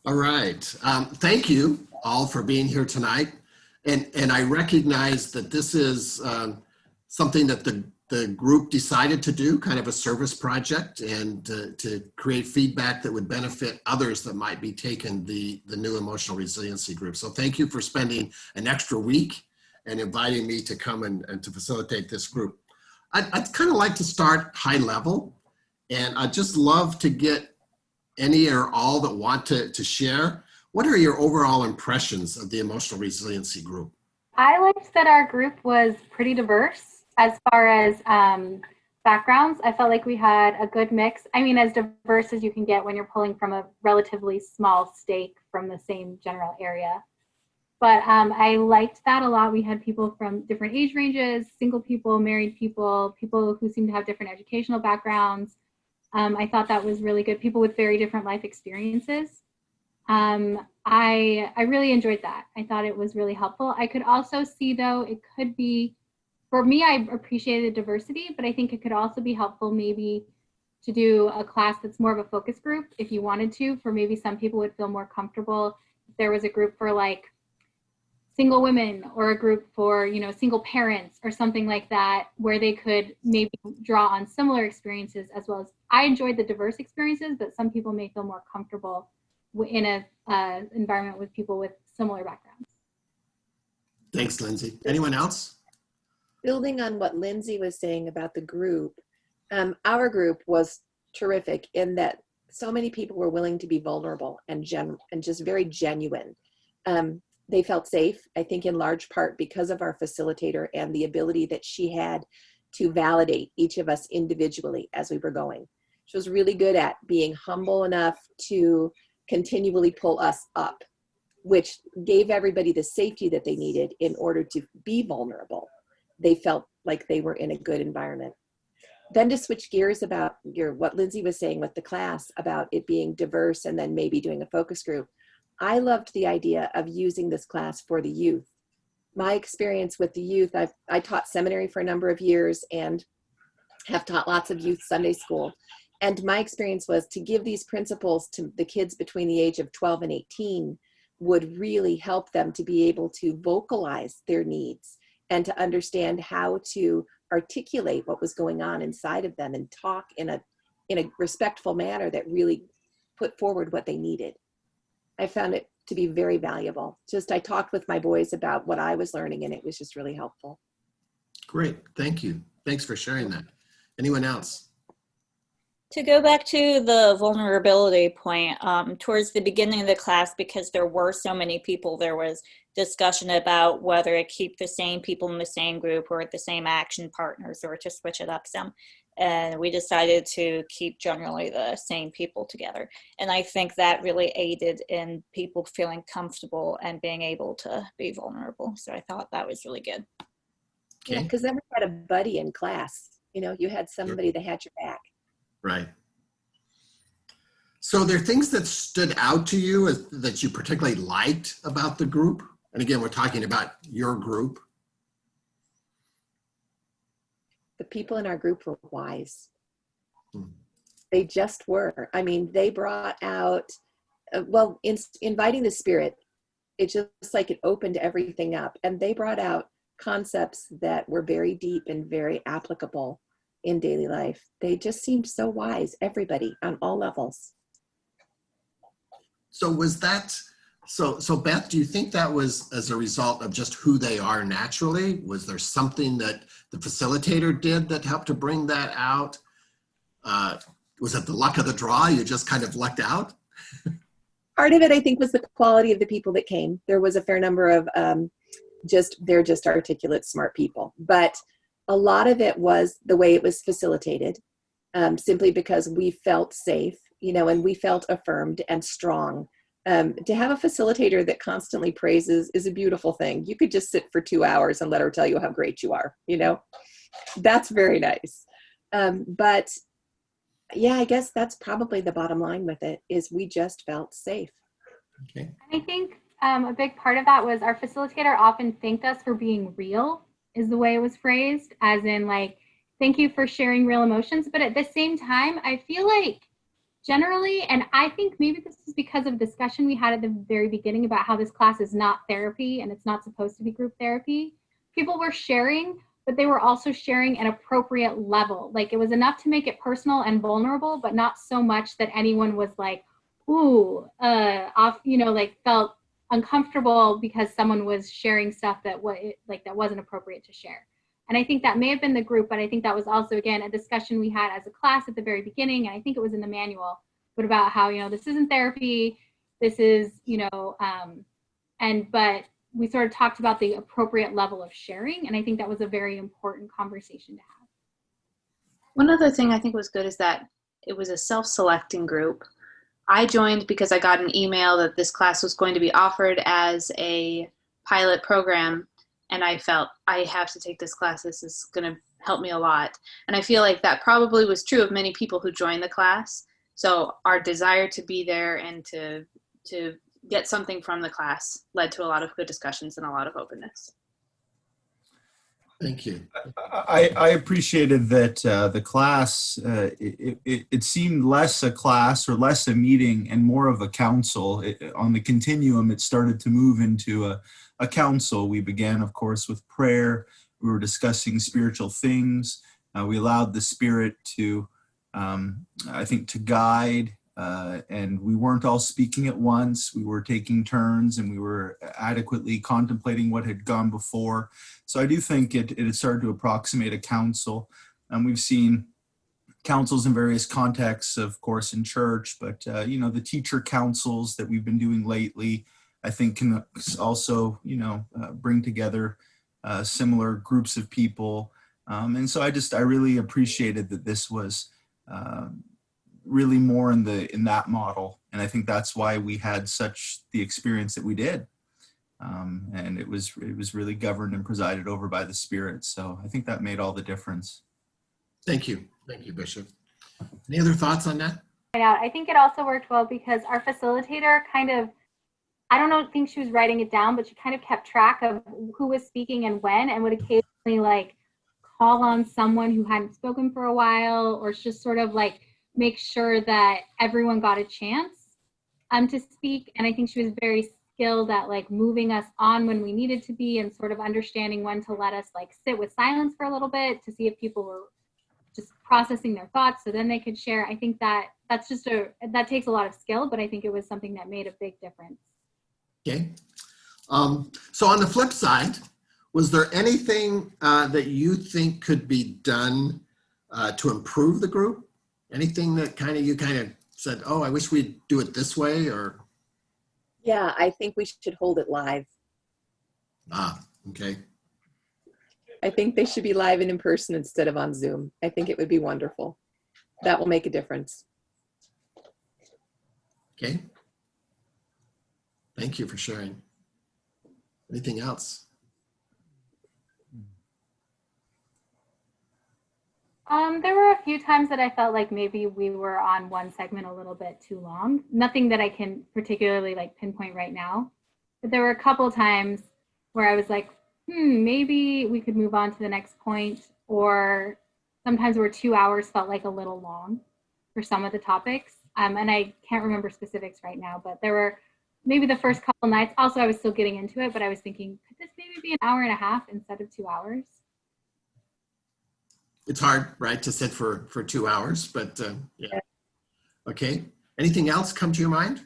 All right. Thank you all for being here tonight. And I recognize that this is something that the group decided to do, kind of a service project, and to create feedback that would benefit others that might be taking the new emotional resiliency group. So thank you for spending an extra week and inviting me to come and to facilitate this group. I'd kind of like to start high level, and I'd just love to get any or all that want to share. What are your overall impressions of the emotional resiliency group? I liked that our group was pretty diverse as far as backgrounds. I felt like we had a good mix. I mean, as diverse as you can get when you're pulling from a relatively small stake from the same general area. But I liked that a lot. We had people from different age ranges, single people, married people, people who seem to have different educational backgrounds. I thought that was really good. People with very different life experiences. I really enjoyed that. I thought it was really helpful. I could also see, though, it could be, for me, I appreciated diversity, but I think it could also be helpful maybe to do a class that's more of a focus group if you wanted to, for maybe some people would feel more comfortable if there was a group for like single women or a group for, you know, single parents or something like that, where they could maybe draw on similar experiences as well as, I enjoyed the diverse experiences, but some people may feel more comfortable in a environment with people with similar backgrounds. Thanks, Lindsay. Anyone else? Building on what Lindsay was saying about the group, our group was terrific in that so many people were willing to be vulnerable and just very genuine. They felt safe, I think in large part because of our facilitator and the ability that she had to validate each of us individually as we were going. She was really good at being humble enough to continually pull us up, which gave everybody the safety that they needed in order to be vulnerable. They felt like they were in a good environment. Then to switch gears about what Lindsay was saying with the class about it being diverse and then maybe doing a focus group, I loved the idea of using this class for the youth. My experience with the youth, I taught seminary for a number of years and have taught lots of youth Sunday school. And my experience was to give these principles to the kids between the age of 12 and 18 would really help them to be able to vocalize their needs and to understand how to articulate what was going on inside of them and talk in a respectful manner that really put forward what they needed. I found it to be very valuable. I talked with my boys about what I was learning and it was just really helpful. Great, thank you. Thanks for sharing that. Anyone else? To go back to the vulnerability point, towards the beginning of the class, because there were so many people, there was discussion about whether to keep the same people in the same group or the same action partners or to switch it up some. And we decided to keep generally the same people together. And I think that really aided in people feeling comfortable and being able to be vulnerable. So I thought that was really good. Okay. Yeah, because then we had a buddy in class. You know, you had somebody that had your back. Right. So there are things that stood out to you that you particularly liked about the group? And again, we're talking about your group. The people in our group were wise. They just were. I mean, they brought out, inviting the spirit, it just like it opened everything up. And they brought out concepts that were very deep and very applicable in daily life. They just seemed so wise, everybody on all levels. So was that, so Beth, do you think that was as a result of just who they are naturally? Was there something that the facilitator did that helped to bring that out? Was it the luck of the draw? You just kind of lucked out? Part of it, I think, was the quality of the people that came. There was a fair number of they're just articulate, smart people. But a lot of it was the way it was facilitated, simply because we felt safe, you know, and we felt affirmed and strong. To have a facilitator that constantly praises is a beautiful thing. You could just sit for 2 hours and let her tell you how great you are, you know, that's very nice. But yeah, I guess that's probably the bottom line with it, is we just felt safe. Okay. And I think a big part of that was our facilitator often thanked us for being real, is the way it was phrased, as in like, thank you for sharing real emotions. But at the same time, I feel like generally, and I think maybe this is because of discussion we had at the very beginning about how this class is not therapy and it's not supposed to be group therapy. People were sharing, but they were also sharing an appropriate level. Like, it was enough to make it personal and vulnerable, but not so much that anyone was like, ooh, off, you know, like felt uncomfortable because someone was sharing stuff that that wasn't appropriate to share. And I think that may have been the group, but I think that was also, again, a discussion we had as a class at the very beginning. And I think it was in the manual, but about how, you know, this isn't therapy. This is, you know, but we sort of talked about the appropriate level of sharing. And I think that was a very important conversation to have. One other thing I think was good is that it was a self-selecting group. I joined because I got an email that this class was going to be offered as a pilot program. And I felt, I have to take this class. This is going to help me a lot. And I feel like that probably was true of many people who joined the class. So our desire to be there and to get something from the class led to a lot of good discussions and a lot of openness. Thank you. I appreciated that the class, it seemed less a class or less a meeting and more of a council. On the continuum, it started to move into a council. We began, of course, with prayer. We were discussing spiritual things. We allowed the Spirit to, I think, to guide. And we weren't all speaking at once. We were taking turns and we were adequately contemplating what had gone before. So I do think it had started to approximate a council. And we've seen councils in various contexts, of course, in church, but you know, the teacher councils that we've been doing lately, I think can also, you know, bring together similar groups of people. And so I really appreciated that this was really more in that model. And I think that's why we had such the experience that we did. And it was really governed and presided over by the Spirit. So I think that made all the difference. Thank you. Thank you, Bishop. Any other thoughts on that? I think it also worked well because our facilitator kind of, I don't think she was writing it down, but she kind of kept track of who was speaking and when, and would occasionally like call on someone who hadn't spoken for a while, or just sort of like make sure that everyone got a chance to speak. And I think she was very skilled at like moving us on when we needed to be, and sort of understanding when to let us like sit with silence for a little bit to see if people were just processing their thoughts so then they could share. I think that takes a lot of skill, but I think it was something that made a big difference. Okay. So on the flip side, was there anything that you think could be done to improve the group? Anything that you said, oh, I wish we'd do it this way, or? Yeah, I think we should hold it live. Okay. I think they should be live and in person instead of on Zoom. I think it would be wonderful. That will make a difference. Okay. Thank you for sharing. Anything else? There were a few times that I felt like maybe we were on one segment a little bit too long. Nothing that I can particularly like pinpoint right now, but there were a couple times where I was like, maybe we could move on to the next point, or sometimes where 2 hours felt like a little long for some of the topics. And I can't remember specifics right now, but there were maybe the first couple nights. Also, I was still getting into it, but I was thinking, could this maybe be an hour and a half instead of 2 hours? It's hard, right, to sit for 2 hours, but yeah. Okay. Anything else come to your mind?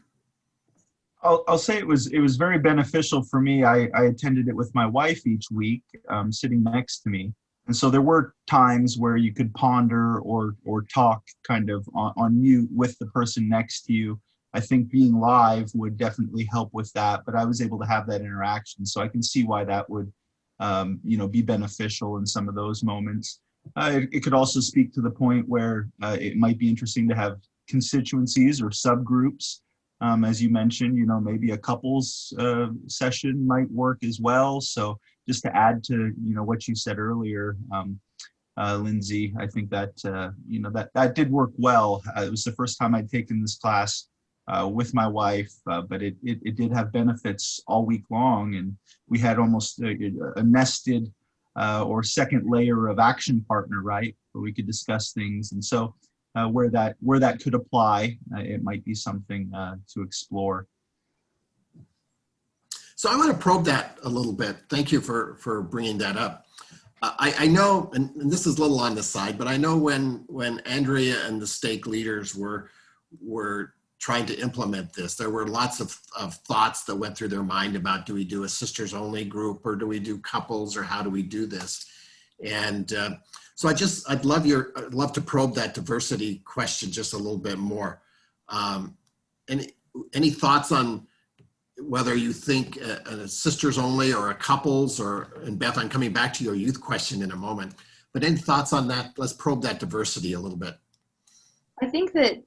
I'll say it was very beneficial for me. I attended it with my wife each week, sitting next to me. And so there were times where you could ponder or talk kind of on mute with the person next to you. I think being live would definitely help with that, but I was able to have that interaction. So I can see why that would, be beneficial in some of those moments. It could also speak to the point where it might be interesting to have constituencies or subgroups. As you mentioned, maybe a couples session might work as well. So just to add to, what you said earlier, Lindsay, I think that, that did work well. It was the first time I'd taken this class with my wife, but it did have benefits all week long. And we had almost a nested or second layer of action partner, right? Where we could discuss things. And so where that could apply. It might be something to explore. So I want to probe that a little bit. Thank you for bringing that up. I know, and this is a little on the side, but I know when Andrea and the stake leaders were trying to implement this, there were lots of thoughts that went through their mind about, do we do a sisters only group, or do we do couples, or how do we do this? And so I'd love to probe that diversity question just a little bit more. Any thoughts on whether you think a sisters only or a couples, and Beth, I'm coming back to your youth question in a moment, but any thoughts on that? Let's probe that diversity a little bit. I think that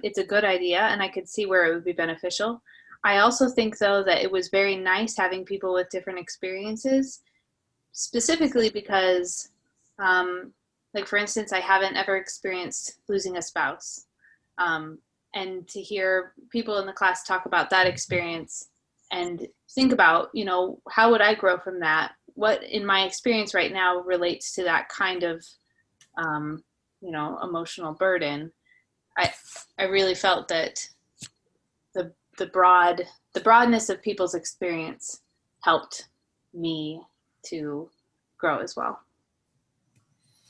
it's a good idea, and I could see where it would be beneficial. I also think, though, that it was very nice having people with different experiences, specifically because, like, for instance, I haven't ever experienced losing a spouse. And to hear people in the class talk about that experience and think about, how would I grow from that? What in my experience right now relates to that kind of, emotional burden? I really felt that the broadness of people's experience helped me to grow as well.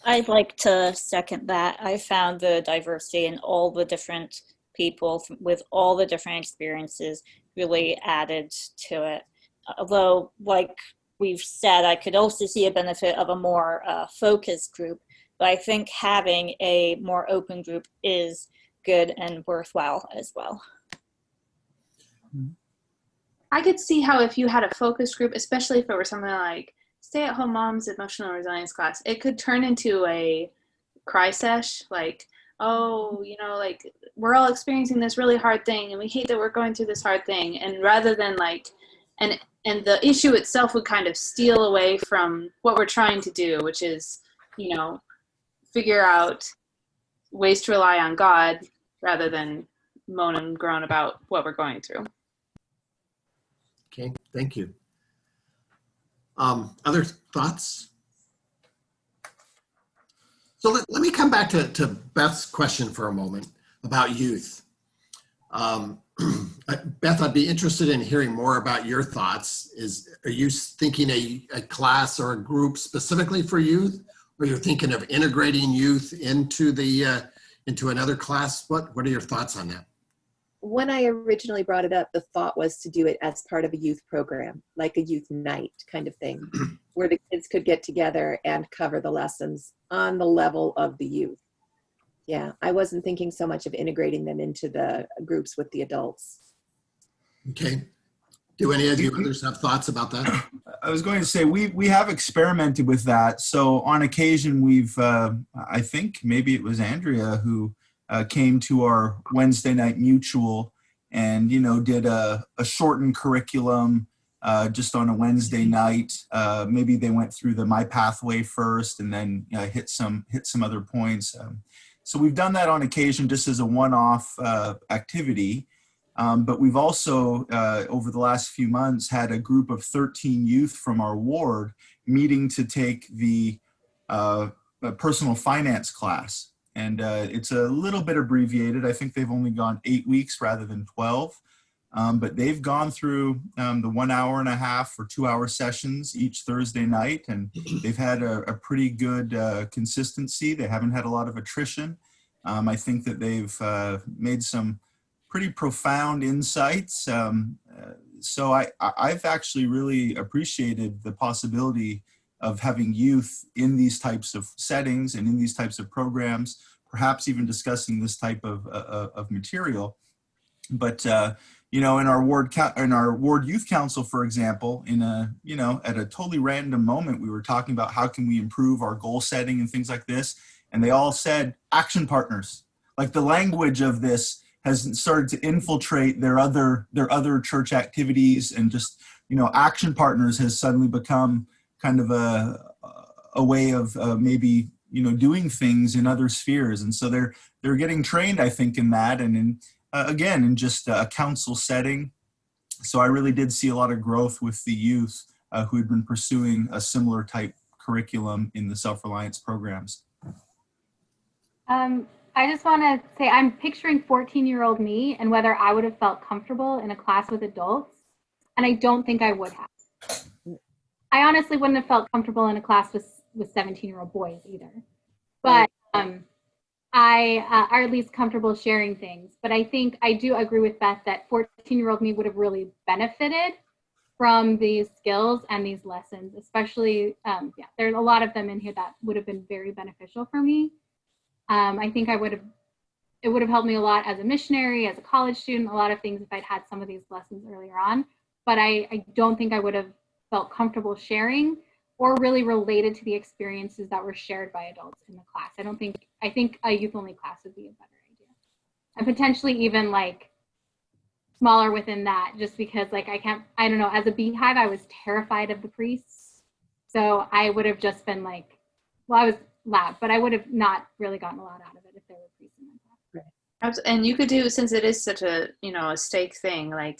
I'd like to second that. I found the diversity in all the different people with all the different experiences really added to it. Although, like we've said, I could also see a benefit of a more focused group, but I think having a more open group is good and worthwhile as well. I could see how if you had a focus group, especially if it were something like stay-at-home moms emotional resilience class, it could turn into a cry sesh, like, oh, like, we're all experiencing this really hard thing and we hate that we're going through this hard thing. And rather than like, and the issue itself would kind of steal away from what we're trying to do, which is, figure out ways to rely on God rather than moan and groan about what we're going through. Okay, thank you. Other thoughts? So let me come back to Beth's question for a moment about youth. Beth, I'd be interested in hearing more about your thoughts. Are you thinking a class or a group specifically for youth, or you're thinking of integrating youth into another class? What are your thoughts on that? When I originally brought it up, the thought was to do it as part of a youth program, like a youth night kind of thing, where the kids could get together and cover the lessons on the level of the youth. Yeah, I wasn't thinking so much of integrating them into the groups with the adults. Okay. Do any of you others have thoughts about that? I was going to say, we have experimented with that. So on occasion, we've, I think maybe it was Andrea who came to our Wednesday night mutual and, did a shortened curriculum just on a Wednesday night. Maybe they went through the My Pathway first and then hit some other points. So we've done that on occasion just as a one-off activity. But we've also, over the last few months, had a group of 13 youth from our ward meeting to take the personal finance class. And it's a little bit abbreviated. I think they've only gone 8 weeks rather than 12. But they've gone through the 1 hour and a half or 2 hour sessions each Thursday night. And they've had a pretty good consistency. They haven't had a lot of attrition. I think that they've made some pretty profound insights. So I've actually really appreciated the possibility of having youth in these types of settings and in these types of programs, perhaps even discussing this type of material. But in our ward youth council, for example, at a totally random moment, we were talking about how can we improve our goal setting and things like this, and they all said action partners. Like, the language of this has started to infiltrate their other church activities, and just action partners has suddenly become kind of a way of maybe doing things in other spheres. And so they're getting trained, I think, in that, and in just a council setting. So I really did see a lot of growth with the youth who had been pursuing a similar type curriculum in the Self-Reliance programs. I just want to say I'm picturing 14-year-old me and whether I would have felt comfortable in a class with adults, and I don't think I would have. I honestly wouldn't have felt comfortable in a class with 17-year-old boys either. But I are at least comfortable sharing things. But I think I do agree with Beth that 14-year-old me would have really benefited from these skills and these lessons, especially, there's a lot of them in here that would have been very beneficial for me. I think it would have helped me a lot as a missionary, as a college student, a lot of things if I'd had some of these lessons earlier on. But I don't think I would have felt comfortable sharing or really related to the experiences that were shared by adults in the class. I think a youth only class would be a better idea. And potentially even like smaller within that, just because like I don't know, as a beehive, I was terrified of the priests. So I would have just been like, well, I was loud, but I would have not really gotten a lot out of it if there were priests in my class. And you could do, since it is such a, a stake thing, like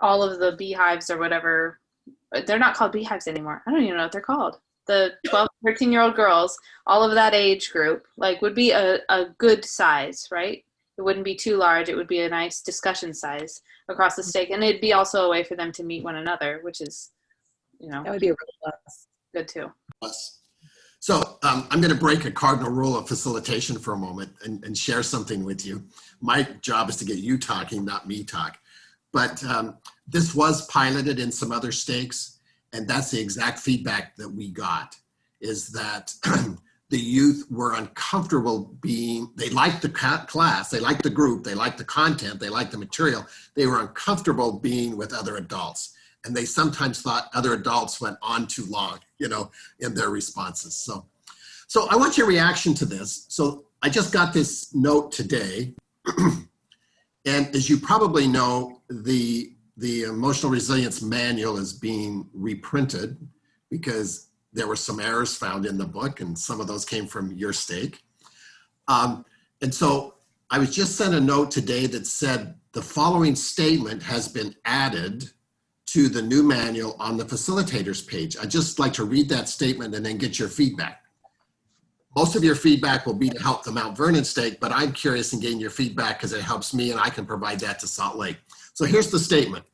all of the beehives or whatever, they're not called beehives anymore. I don't even know what they're called. The 12, 13-year-old girls, all of that age group, like would be a good size, right? It wouldn't be too large. It would be a nice discussion size across the stake. And it'd be also a way for them to meet one another, which is, That would be a real plus. good too. Plus. So I'm going to break a cardinal rule of facilitation for a moment and share something with you. My job is to get you talking, not me talk. But this was piloted in some other stakes, and that's the exact feedback that we got, is that the youth were uncomfortable being, they liked the class, they liked the group, they liked the content, they liked the material. They were uncomfortable being with other adults. And they sometimes thought other adults went on too long, in their responses. So I want your reaction to this. So I just got this note today. And as you probably know, the Emotional Resilience Manual is being reprinted because there were some errors found in the book, and some of those came from your stake. And so I was just sent a note today that said the following statement has been added to the new manual on the Facilitators page. I'd just like to read that statement and then get your feedback. Most of your feedback will be to help the Mount Vernon stake, but I'm curious in getting your feedback because it helps me and I can provide that to Salt Lake. So here's the statement.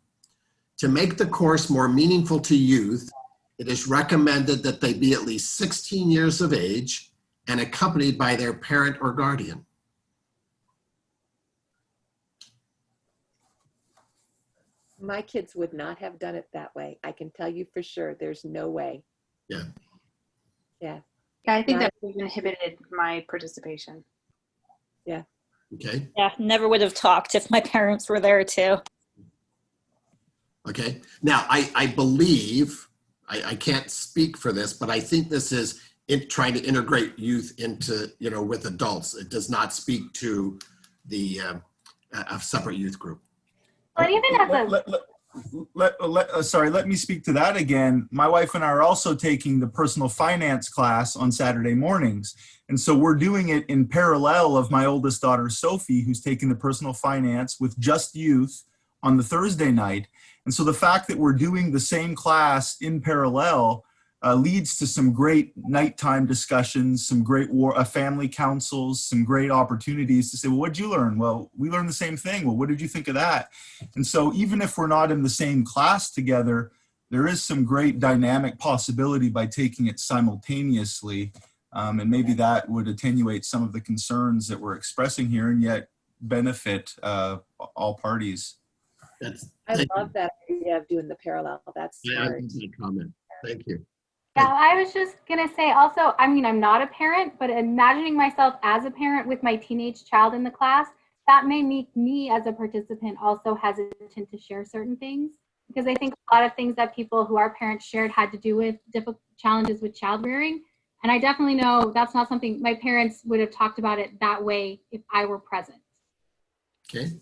To make the course more meaningful to youth, it is recommended that they be at least 16 years of age and accompanied by their parent or guardian. My kids would not have done it that way. I can tell you for sure. There's no way. Yeah. Yeah. Yeah, I think that would have inhibited my participation. Yeah. Okay. Yeah, never would have talked if my parents were there too. Okay. Now, I believe, I can't speak for this, but I think this is trying to integrate youth into, with adults. It does not speak to the a separate youth group. But even as Let me speak to that again. My wife and I are also taking the personal finance class on Saturday mornings. And so we're doing it in parallel of my oldest daughter, Sophie, who's taking the personal finance with just youth on the Thursday night. And so the fact that we're doing the same class in parallel leads to some great nighttime discussions, some great family councils, some great opportunities to say, well, what'd you learn? Well, we learned the same thing. Well, what did you think of that? And so even if we're not in the same class together, there is some great dynamic possibility by taking it simultaneously. And maybe that would attenuate some of the concerns that we're expressing here and yet benefit all parties. I love that idea of doing the parallel. That's smart. Comment. Thank you. Yeah, I was just going to say also, I'm not a parent, but imagining myself as a parent with my teenage child in the class, that may make me as a participant also hesitant to share certain things. Because I think a lot of things that people who are parents shared had to do with difficult challenges with child rearing. And I definitely know that's not something my parents would have talked about it that way if I were present. Okay.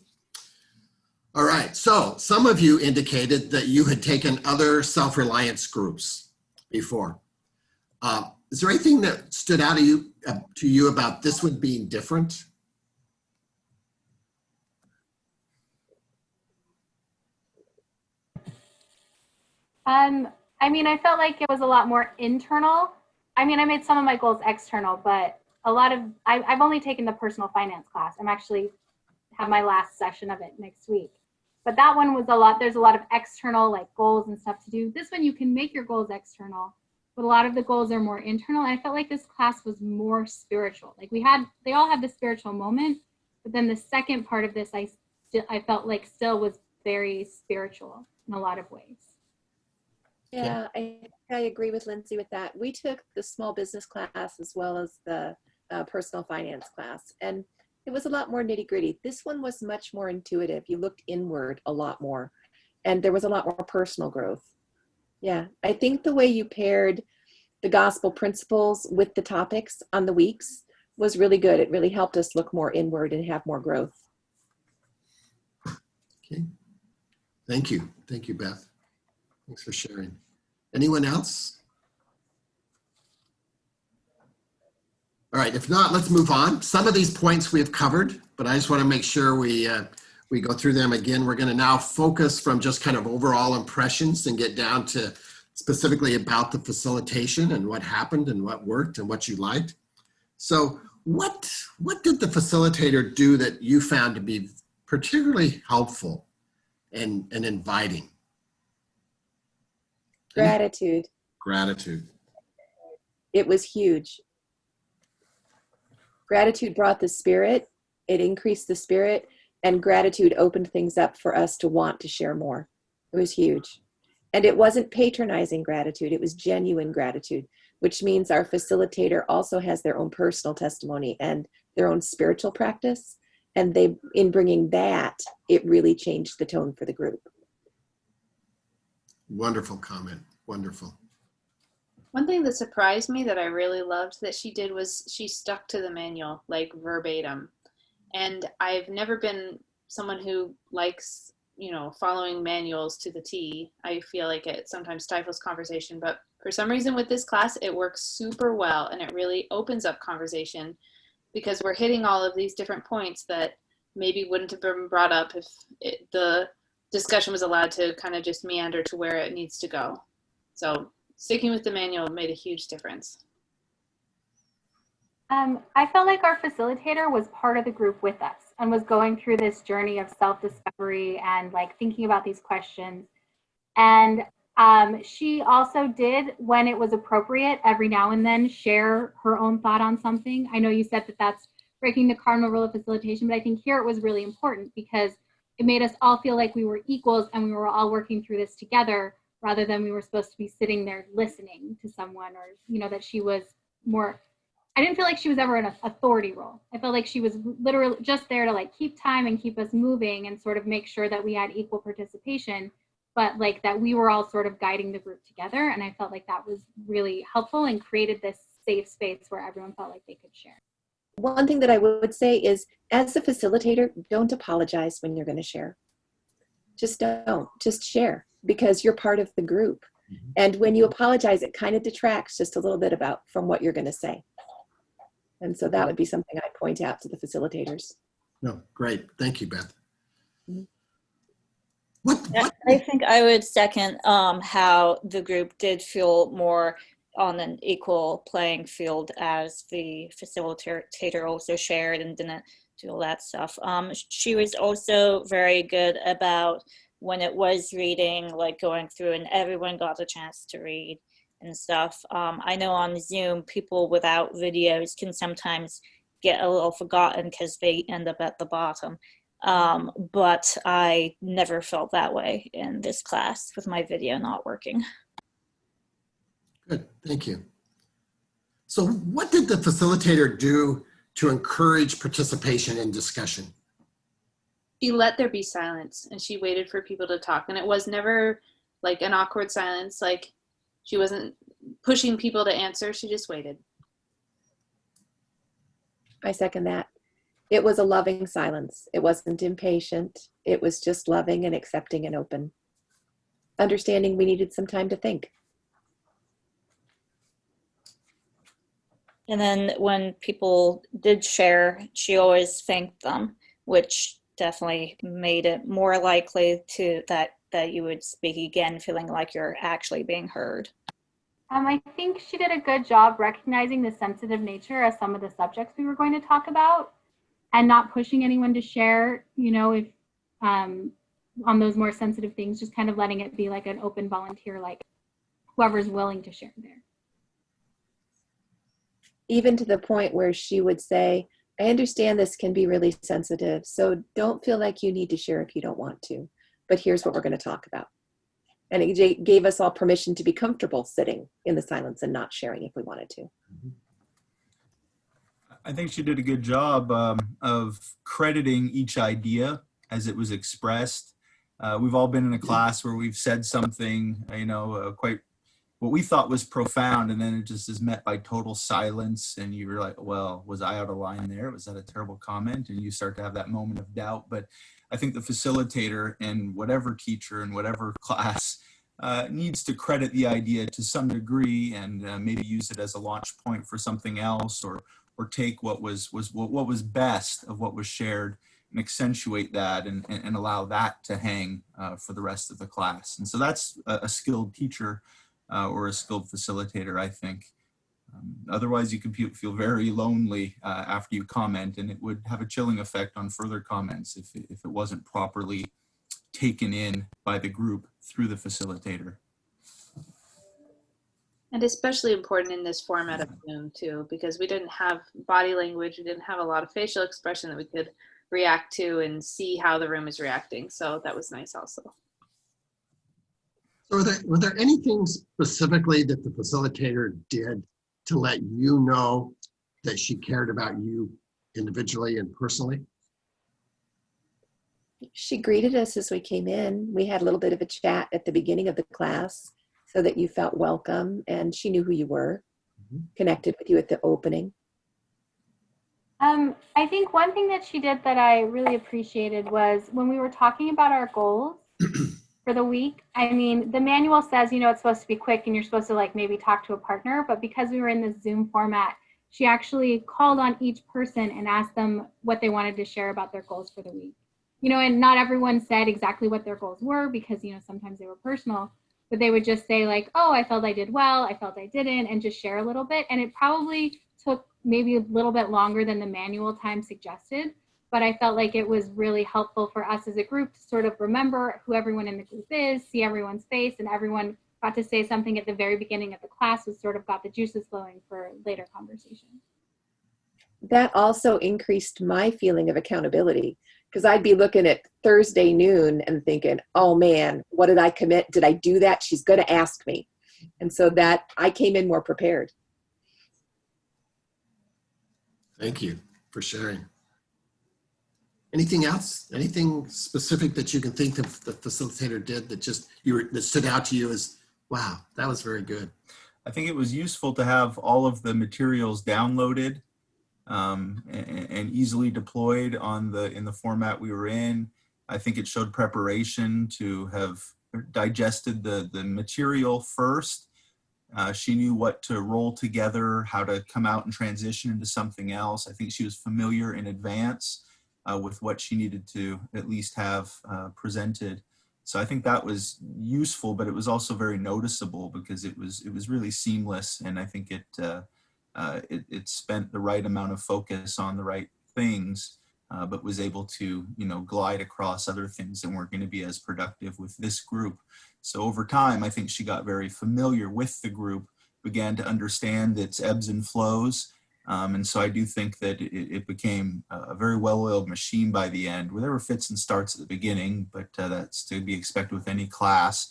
All right. So some of you indicated that you had taken other self-reliance groups before. Is there anything that stood out to you about this one being different? I felt like it was a lot more internal. I made some of my goals external, but I've only taken the personal finance class. I'm actually have my last session of it next week. But that one was there's a lot of external like goals and stuff to do. This one you can make your goals external, but a lot of the goals are more internal. And I felt like this class was more spiritual. Like they all had the spiritual moment, but then the second part of this, I felt like still was very spiritual in a lot of ways. Yeah, I agree with Lindsay with that. We took the small business class as well as the personal finance class, and it was a lot more nitty gritty. This one was much more intuitive. You looked inward a lot more, and there was a lot more personal growth. Yeah, I think the way you paired the gospel principles with the topics on the weeks was really good. It really helped us look more inward and have more growth. Okay. Thank you. Thank you, Beth. Thanks for sharing. Anyone else? All right, if not, let's move on. Some of these points we have covered, but I just want to make sure we go through them again. We're going to now focus from just kind of overall impressions and get down to specifically about the facilitation and what happened and what worked and what you liked. So what did the facilitator do that you found to be particularly helpful and inviting? Gratitude. Gratitude. It was huge. Gratitude brought the spirit, it increased the spirit, and gratitude opened things up for us to want to share more. It was huge. And it wasn't patronizing gratitude, it was genuine gratitude, which means our facilitator also has their own personal testimony and their own spiritual practice. And in bringing that, it really changed the tone for the group. Wonderful comment. Wonderful. One thing that surprised me that I really loved that she did was she stuck to the manual, like verbatim. And I've never been someone who likes, following manuals to the T. I feel like it sometimes stifles conversation, but for some reason with this class, it works super well and it really opens up conversation because we're hitting all of these different points that maybe wouldn't have been brought up if the discussion was allowed to kind of just meander to where it needs to go. So sticking with the manual made a huge difference. I felt like our facilitator was part of the group with us and was going through this journey of self-discovery and like thinking about these questions. And she also did, when it was appropriate, every now and then share her own thought on something. I know you said that that's breaking the cardinal rule of facilitation, but I think here it was really important because it made us all feel like we were equals and we were all working through this together rather than we were supposed to be sitting there listening to someone or, that she was more, I didn't feel like she was ever in an authority role. I felt like she was literally just there to like keep time and keep us moving and sort of make sure that we had equal participation, but like that we were all sort of guiding the group together. And I felt like that was really helpful and created this safe space where everyone felt like they could share. One thing that I would say is, as a facilitator, don't apologize when you're going to share. Just don't. Just share because you're part of the group. Mm-hmm. And when you apologize, it kind of detracts just a little bit from what you're going to say. And so that would be something I'd point out to the facilitators. No, great. Thank you, Beth. Mm-hmm. What? I think I would second how the group did feel more on an equal playing field as the facilitator also shared and didn't do all that stuff. She was also very good about when it was reading, like going through and everyone got a chance to read and stuff. I know on Zoom, people without videos can sometimes get a little forgotten because they end up at the bottom. But I never felt that way in this class with my video not working. Good, thank you. So what did the facilitator do to encourage participation in discussion? She let there be silence and she waited for people to talk. And it was never like an awkward silence. Like she wasn't pushing people to answer. She just waited. I second that. It was a loving silence. It wasn't impatient. It was just loving and accepting and open. Understanding we needed some time to think. And then when people did share, she always thanked them, which definitely made it more likely to that you would speak again, feeling like you're actually being heard. I think she did a good job recognizing the sensitive nature of some of the subjects we were going to talk about and not pushing anyone to share, if on those more sensitive things, just kind of letting it be like an open volunteer, like whoever's willing to share there. Even to the point where she would say, I understand this can be really sensitive, so don't feel like you need to share if you don't want to, but here's what we're going to talk about. And it gave us all permission to be comfortable sitting in the silence and not sharing if we wanted to. I think she did a good job of crediting each idea as it was expressed. We've all been in a class where we've said something, quite what we thought was profound, and then it just is met by total silence. And you were like, well, was I out of line there? Was that a terrible comment? And you start to have that moment of doubt. But I think the facilitator and whatever teacher in whatever class needs to credit the idea to some degree and maybe use it as a launch point for something else, or take what was best of what was shared and accentuate that and allow that to hang for the rest of the class. And so that's a skilled teacher or a skilled facilitator, I think. Otherwise, you could feel very lonely after you comment, and it would have a chilling effect on further comments if it wasn't properly taken in by the group through the facilitator. And especially important in this format of Zoom too, because we didn't have body language, we didn't have a lot of facial expression that we could react to and see how the room is reacting. So that was nice also. So were there anything specifically that the facilitator did to let you know that she cared about you individually and personally? She greeted us as we came in. We had a little bit of a chat at the beginning of the class so that you felt welcome, and she knew who you were, connected with you at the opening. I think one thing that she did that I really appreciated was when we were talking about our goals for the week. I mean, the manual says, it's supposed to be quick and you're supposed to like maybe talk to a partner, but because we were in the Zoom format, she actually called on each person and asked them what they wanted to share about their goals for the week. And not everyone said exactly what their goals were because, sometimes they were personal, but they would just say like, oh, I felt I did well, I felt I didn't, and just share a little bit. And it probably took maybe a little bit longer than the manual time suggested, but I felt like it was really helpful for us as a group to sort of remember who everyone in the group is, see everyone's face, and everyone got to say something at the very beginning of the class, was sort of got the juices flowing for later conversation. That also increased my feeling of accountability, because I'd be looking at Thursday noon and thinking, oh man, what did I commit? Did I do that? She's going to ask me. And so that I came in more prepared. Thank you for sharing. Anything else? Anything specific that you can think of the facilitator did that that stood out to you as, wow, that was very good? I think it was useful to have all of the materials downloaded and easily deployed in the format we were in. I think it showed preparation to have digested the material first. She knew what to roll together, how to come out and transition into something else. I think she was familiar in advance with what she needed to at least have presented. So I think that was useful, but it was also very noticeable because it was really seamless, and I think it spent the right amount of focus on the right things, but was able to glide across other things that weren't going to be as productive with this group. So over time, I think she got very familiar with the group, began to understand its ebbs and flows. And so I do think that it became a very well-oiled machine by the end. Well, there were fits and starts at the beginning, but that's to be expected with any class.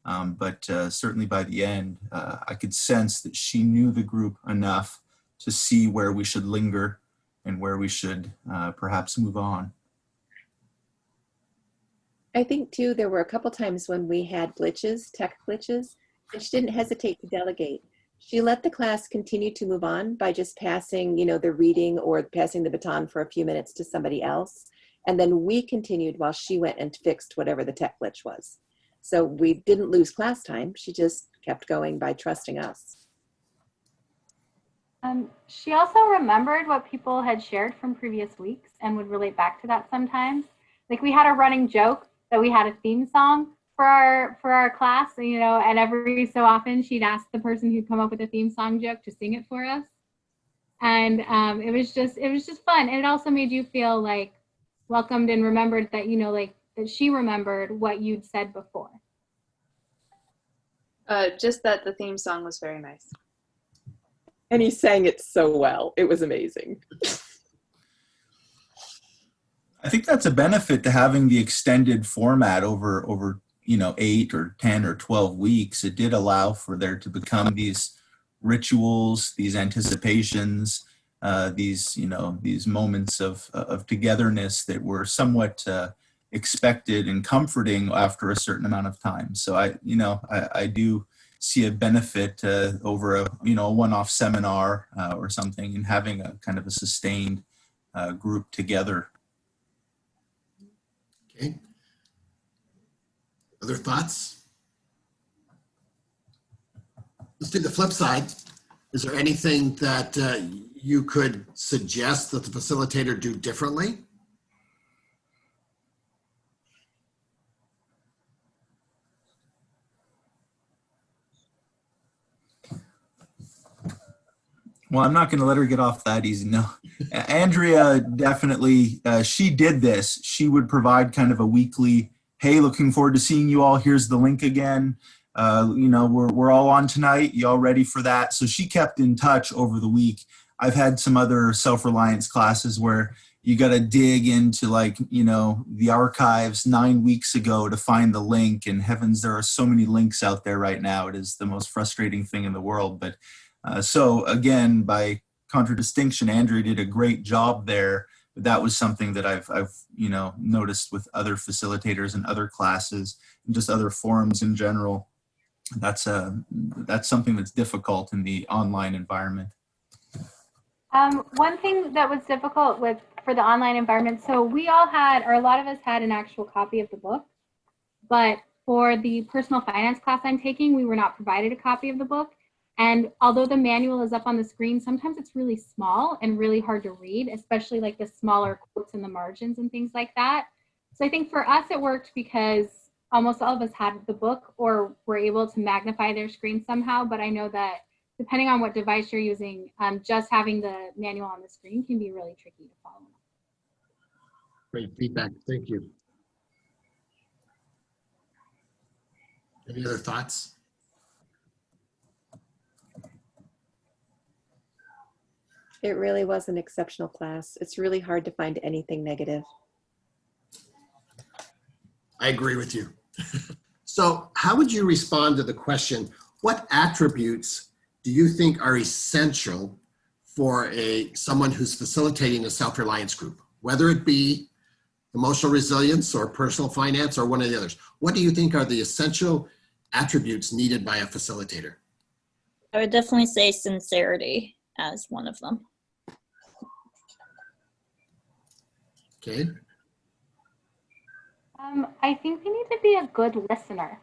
But certainly by the end, I could sense that she knew the group enough to see where we should linger and where we should perhaps move on. I think too, there were a couple times when we had glitches, tech glitches, and she didn't hesitate to delegate. She let the class continue to move on by just passing, the reading or passing the baton for a few minutes to somebody else. And then we continued while she went and fixed whatever the tech glitch was. So we didn't lose class time. She just kept going by trusting us. She also remembered what people had shared from previous weeks and would relate back to that sometimes. Like we had a running joke that we had a theme song, for our class, you know, and every so often she'd ask the person who'd come up with a theme song joke to sing it for us. And it was just fun. And it also made you feel like welcomed and remembered that, you know, like that she remembered what you'd said before. Just that the theme song was very nice. And he sang it so well. It was amazing. I think that's a benefit to having the extended format over 8 or 10 or 12 weeks. It did allow for there to become these rituals, these anticipations, these moments of togetherness that were somewhat expected and comforting after a certain amount of time. So I do see a benefit over a one-off seminar or something, and having a kind of a sustained group together. Okay. Other thoughts? Let's do the flip side. Is there anything that you could suggest that the facilitator do differently? Well, I'm not going to let her get off that easy. No, Andrea definitely, she did this. She would provide kind of a weekly, hey, looking forward to seeing you all. Here's the link again. We're all on tonight. You all ready for that? So she kept in touch over the week. I've had some other self-reliance classes where you got to dig into the archives 9 weeks ago to find the link. And heavens, there are so many links out there right now. It is the most frustrating thing in the world. But so again, by contradistinction, Andrea did a great job there. But that was something that I've noticed with other facilitators and other classes and just other forums in general. That's something that's difficult in the online environment. One thing that was difficult for the online environment, so we all had, or a lot of us had, an actual copy of the book, but for the personal finance class I'm taking, we were not provided a copy of the book. And although the manual is up on the screen, sometimes it's really small and really hard to read, especially like the smaller quotes in the margins and things like that. So I think for us, it worked because almost all of us had the book or were able to magnify their screen somehow. But I know that depending on what device you're using, just having the manual on the screen can be really tricky to follow. Great feedback. Thank you. Any other thoughts? It really was an exceptional class. It's really hard to find anything negative. I agree with you. So how would you respond to the question, what attributes do you think are essential for someone who's facilitating a self-reliance group, whether it be emotional resilience or personal finance or one of the others? What do you think are the essential attributes needed by a facilitator? I would definitely say sincerity as one of them. Okay. I think we need to be a good listener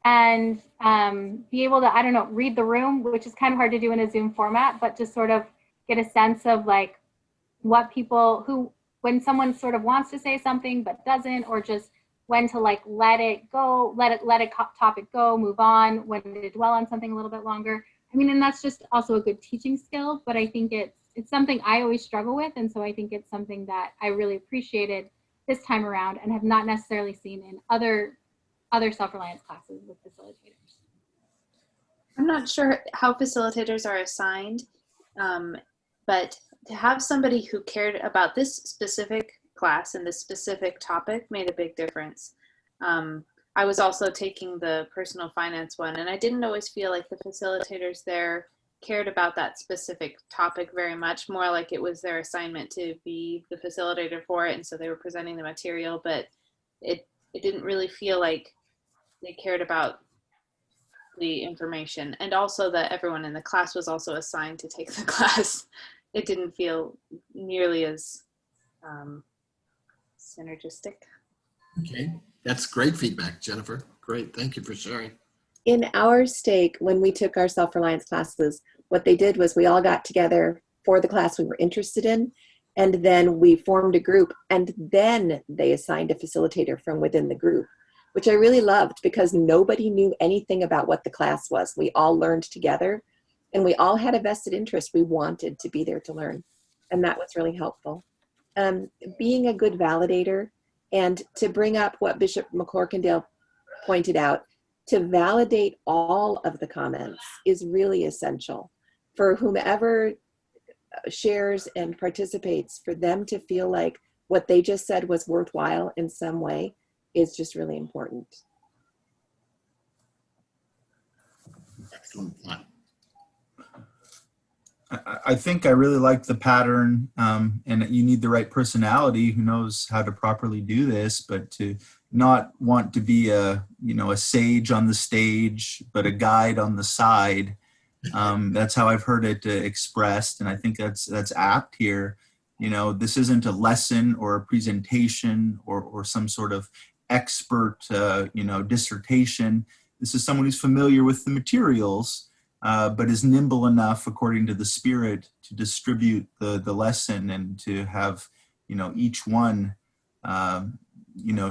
and be able to, I don't know, read the room, which is kind of hard to do in a Zoom format, but just sort of get a sense of like what people when someone sort of wants to say something but doesn't, or just when to like let it go, let a topic go, move on, when to dwell on something a little bit longer. I mean, and that's just also a good teaching skill, but I think it's something I always struggle with. And so I think it's something that I really appreciated this time around and have not necessarily seen in other self-reliance classes with facilitators. I'm not sure how facilitators are assigned, but to have somebody who cared about this specific class and this specific topic made a big difference. I was also taking the personal finance one, and I didn't always feel like the facilitators there cared about that specific topic very much, more like it was their assignment to be the facilitator for it, and so they were presenting the material, but it didn't really feel like they cared about the information. And also that everyone in the class was also assigned to take the class. It didn't feel nearly as synergistic. Okay, that's great feedback, Jennifer. Great, thank you for sharing. In our stake, when we took our self-reliance classes, what they did was we all got together for the class we were interested in, and then we formed a group, and then they assigned a facilitator from within the group. which I really loved because nobody knew anything about what the class was. We all learned together and we all had a vested interest. We wanted to be there to learn. And that was really helpful. Being a good validator, and to bring up what Bishop McCorkindale pointed out, to validate all of the comments is really essential for whomever shares and participates, for them to feel like what they just said was worthwhile in some way is just really important. Excellent thought. I think I really like the pattern, and you need the right personality who knows how to properly do this, but to not want to be a sage on the stage, but a guide on the side. That's how I've heard it expressed, and I think that's apt here. This isn't a lesson or a presentation or some sort of expert, dissertation. This is someone who's familiar with the materials, but is nimble enough, according to the Spirit, to distribute the lesson and to have, each one,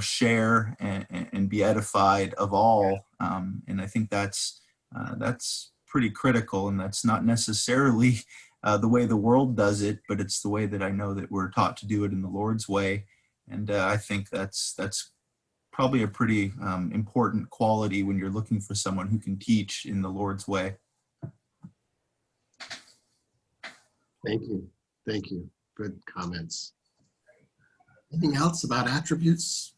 share and be edified of all. And I think that's pretty critical, and that's not necessarily the way the world does it, but it's the way that I know that we're taught to do it in the Lord's way. And I think that's probably a pretty important quality when you're looking for someone who can teach in the Lord's way. Thank you. Thank you. Good comments. Anything else about attributes?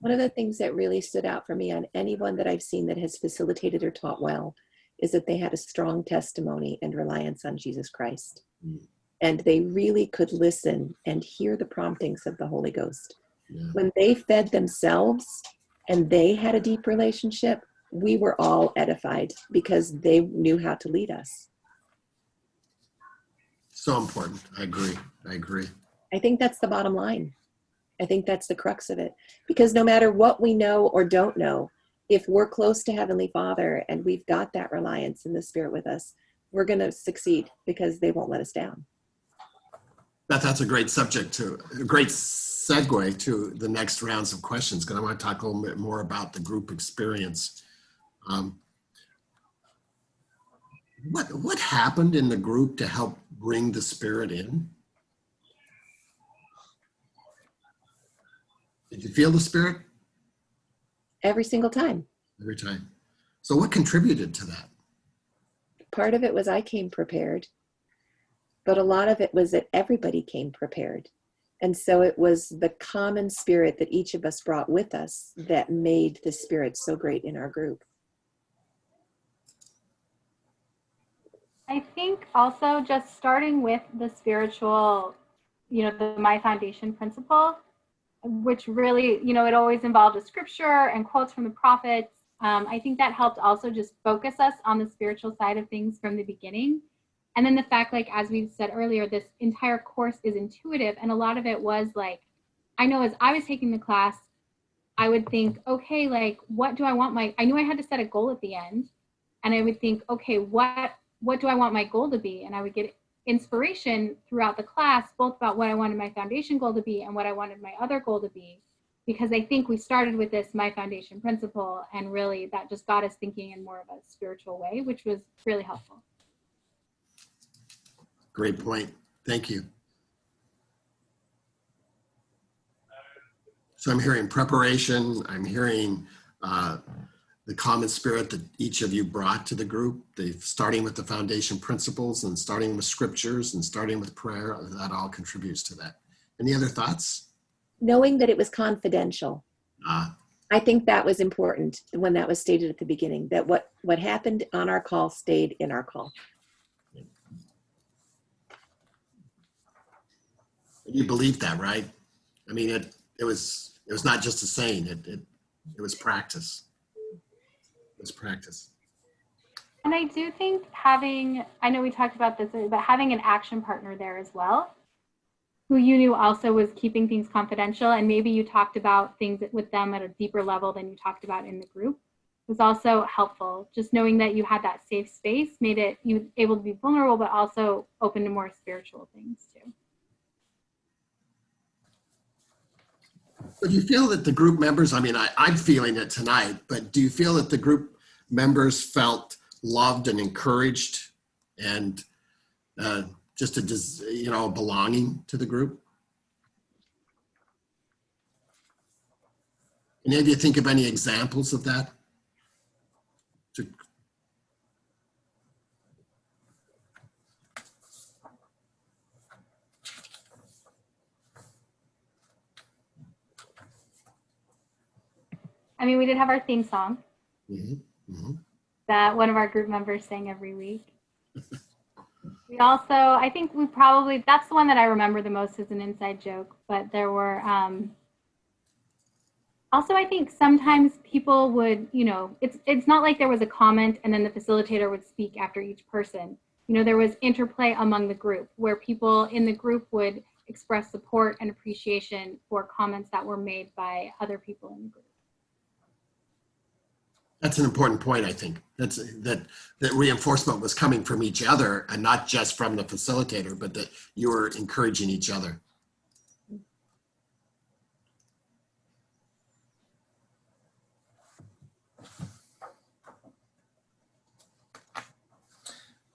One of the things that really stood out for me on anyone that I've seen that has facilitated or taught well is that they had a strong testimony and reliance on Jesus Christ. And they really could listen and hear the promptings of the Holy Ghost. Yeah. When they fed themselves and they had a deep relationship, we were all edified because they knew how to lead us. So important. I agree. I think that's the bottom line. I think that's the crux of it. Because no matter what we know or don't know, if we're close to Heavenly Father and we've got that reliance in the Spirit with us, we're going to succeed because they won't let us down. That's a great subject a great segue to the next rounds of questions, because I want to talk a little bit more about the group experience. What happened in the group to help bring the Spirit in? Did you feel the Spirit? Every single time. Every time. So what contributed to that? Part of it was I came prepared, but a lot of it was that everybody came prepared. And so it was the common spirit that each of us brought with us that made the Spirit so great in our group. I think also just starting with the spiritual, the My Foundation principle, which really, it always involved a scripture and quotes from the prophets. I think that helped also just focus us on the spiritual side of things from the beginning. And then the fact, like, as we said earlier, this entire course is intuitive. And a lot of it was like, I know as I was taking the class, I would think, okay, like, what do I want I knew I had to set a goal at the end. And I would think, okay, what do I want my goal to be? And I would get inspiration throughout the class, both about what I wanted my foundation goal to be and what I wanted my other goal to be. Because I think we started with this My Foundation principle, and really that just got us thinking in more of a spiritual way, which was really helpful. Great point. Thank you. So I'm hearing preparation. I'm hearing the common spirit that each of you brought to the group, starting with the foundation principles and starting with scriptures and starting with prayer. That all contributes to that. Any other thoughts? Knowing that it was confidential. I think that was important when that was stated at the beginning, that what happened on our call stayed in our call. You believed that, right? I mean, it was not just a saying. It was practice. It was practice. And I do think I know we talked about this, but having an action partner there as well, who you knew also was keeping things confidential, and maybe you talked about things with them at a deeper level than you talked about in the group, was also helpful. Just knowing that you had that safe space made you able to be vulnerable, but also open to more spiritual things too. Do you feel that the group members, I mean, I'm feeling it tonight, but do you feel that the group members felt loved and encouraged and just a belonging to the group? Any of you think of any examples of that? I mean, we did have our theme song Mhm, mhm. that one of our group members sang every week. We also, I think we probably, that's the one that I remember the most as an inside joke, but there were, also, I think sometimes people would, it's not like there was a comment and then the facilitator would speak after each person. There was interplay among the group where people in the group would express support and appreciation for comments that were made by other people in the group. That's an important point, I think. That reinforcement was coming from each other and not just from the facilitator, but that you were encouraging each other.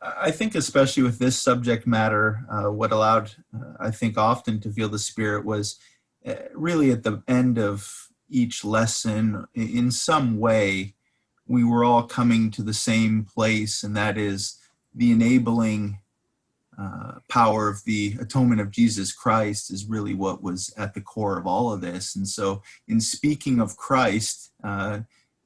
I think especially with this subject matter, what allowed, I think, often to feel the Spirit was really at the end of each lesson, in some way, we were all coming to the same place, and that is the enabling power of the atonement of Jesus Christ is really what was at the core of all of this. And so in speaking of Christ,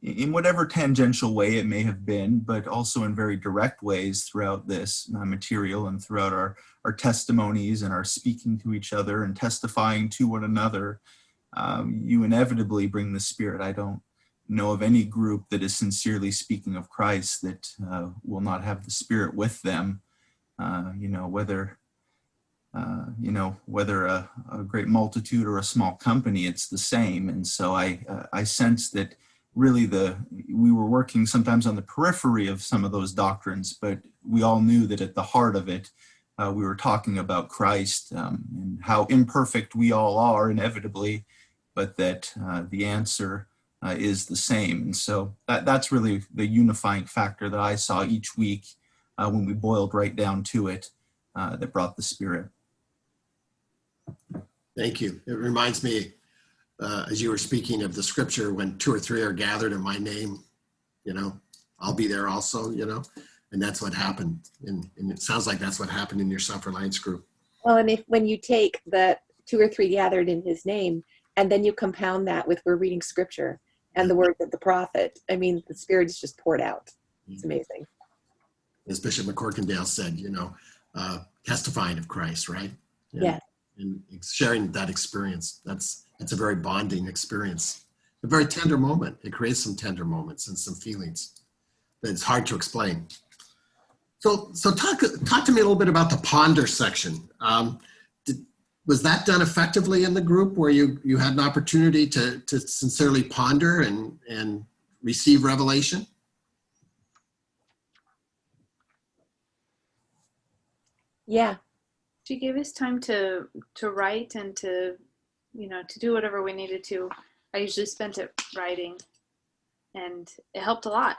in whatever tangential way it may have been, but also in very direct ways throughout this material and throughout our testimonies and our speaking to each other and testifying to one another, you inevitably bring the Spirit. I don't know of any group that is sincerely speaking of Christ that will not have the Spirit with them, whether a great multitude or a small company, it's the same. And so I sense that really we were working sometimes on the periphery of some of those doctrines, but we all knew that at the heart of it, we were talking about Christ and how imperfect we all are inevitably, but that the answer is the same. And so that's really the unifying factor that I saw each week when we boiled right down to it, that brought the Spirit. Thank you. It reminds me, as you were speaking of the scripture, when 2 or 3 are gathered in my name, I'll be there also, and that's what happened. And it sounds like that's what happened in your Self-Reliance group. Well, and when you take the 2 or 3 gathered in his name, and then you compound that with we're reading scripture and the words of the prophet, I mean, the Spirit is just poured out. It's amazing. As Bishop McCorkindale said, testifying of Christ, right? Yeah. And sharing that experience, it's a very bonding experience, a very tender moment. It creates some tender moments and some feelings that it's hard to explain. So talk to me a little bit about the ponder section. Was that done effectively in the group where you had an opportunity to sincerely ponder and receive revelation? Yeah. She gave us time to write and to do whatever we needed to. I usually spent it writing, and it helped a lot.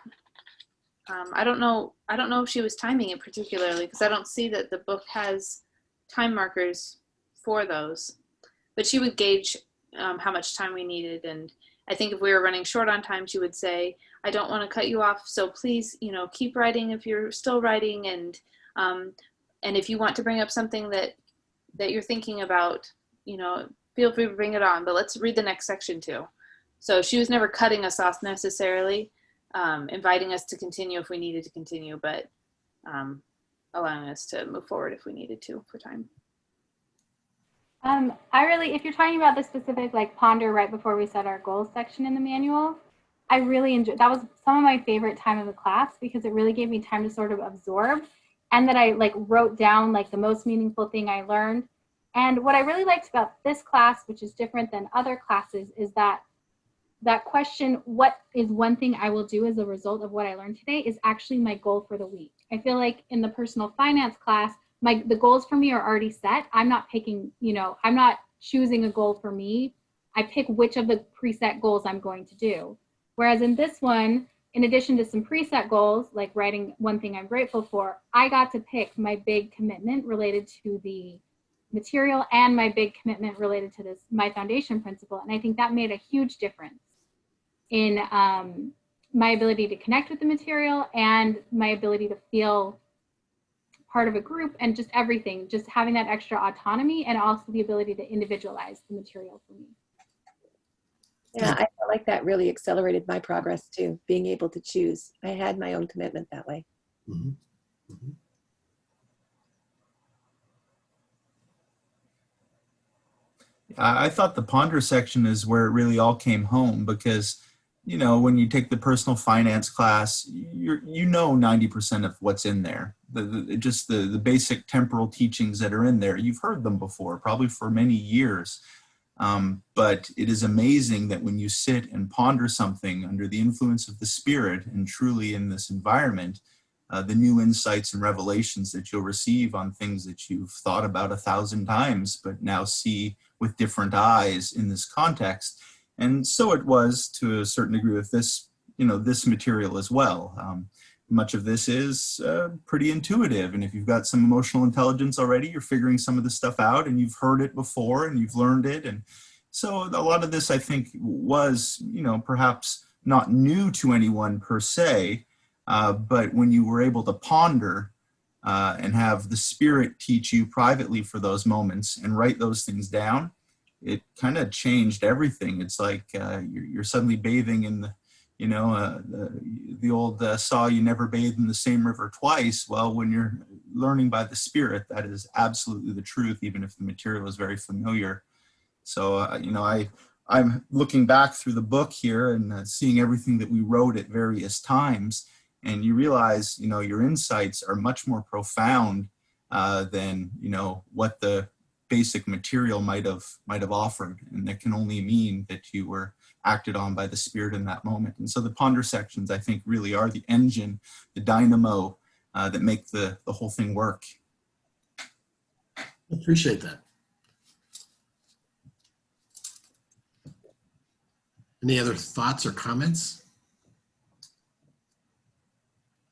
I don't know if she was timing it particularly, because I don't see that the book has time markers for those, but she would gauge how much time we needed. And I think if we were running short on time, she would say, I don't want to cut you off, so please, keep writing if you're still writing, and if you want to bring up something that you're thinking about, feel free to bring it on, but let's read the next section too. So she was never cutting us off necessarily, inviting us to continue if we needed to continue, but allowing us to move forward if we needed to for time. If you're talking about the specific ponder right before we set our goals section in the manual, I really enjoyed, that was some of my favorite time of the class because it really gave me time to sort of absorb, and that I wrote down the most meaningful thing I learned. And what I really liked about this class, which is different than other classes, is that question, what is one thing I will do as a result of what I learned today, is actually my goal for the week. I feel like in the personal finance class, the goals for me are already set. I'm not picking, I'm not choosing a goal for me. I pick which of the preset goals I'm going to do. Whereas in this one, in addition to some preset goals, like writing one thing I'm grateful for, I got to pick my big commitment related to the material and my big commitment related to this, my foundation principle. And I think that made a huge difference in my ability to connect with the material and my ability to feel part of a group and just everything, just having that extra autonomy and also the ability to individualize the material for me. Yeah, I felt like that really accelerated my progress too, being able to choose. I had my own commitment that way. Mm-hmm. Mm-hmm. I thought the ponder section is where it really all came home because, you know, when you take the personal finance class, you know 90% of what's in there. Just the basic temporal teachings that are in there. You've heard them before, probably for many years. But it is amazing that when you sit and ponder something under the influence of the Spirit and truly in this environment, the new insights and revelations that you'll receive on things that you've thought about 1,000 times, but now see with different eyes in this context. And so it was to a certain degree with this, you know, this material as well. Much of this is pretty intuitive. And if you've got some emotional intelligence already, you're figuring some of this stuff out and you've heard it before and you've learned it. And so a lot of this, I think, was, you know, perhaps not new to anyone per se, but when you were able to ponder and have the Spirit teach you privately for those moments and write those things down, it kind of changed everything. It's like you're suddenly bathing in the, you know, the old saw, you never bathe in the same river twice. Well, when you're learning by the Spirit, that is absolutely the truth, even if the material is very familiar. So, you know, I'm looking back through the book here and seeing everything that we wrote at various times. And you realize, you know, your insights are much more profound than, you know, what the basic material might have offered. And that can only mean that you were acted on by the Spirit in that moment. And so the ponder sections, I think, really are the engine, the dynamo that make the whole thing work. Appreciate that. Any other thoughts or comments?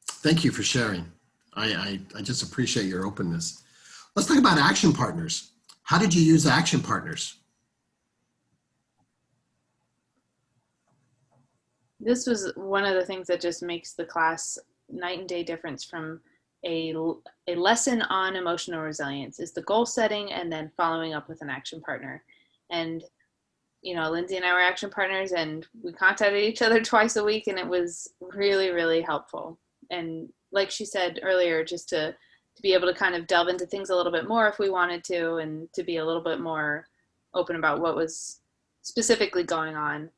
Thank you for sharing. I just appreciate your openness. Let's talk about action partners. How did you use action partners? This was one of the things that just makes the class night and day difference from a lesson on emotional resilience is the goal setting and then following up with an action partner. And, you know, Lindsay and I were action partners and we contacted each other twice a week and it was really, really helpful. And like she said earlier, just to be able to kind of delve into things a little bit more if we wanted to, and to be a little bit more open about what was specifically going on.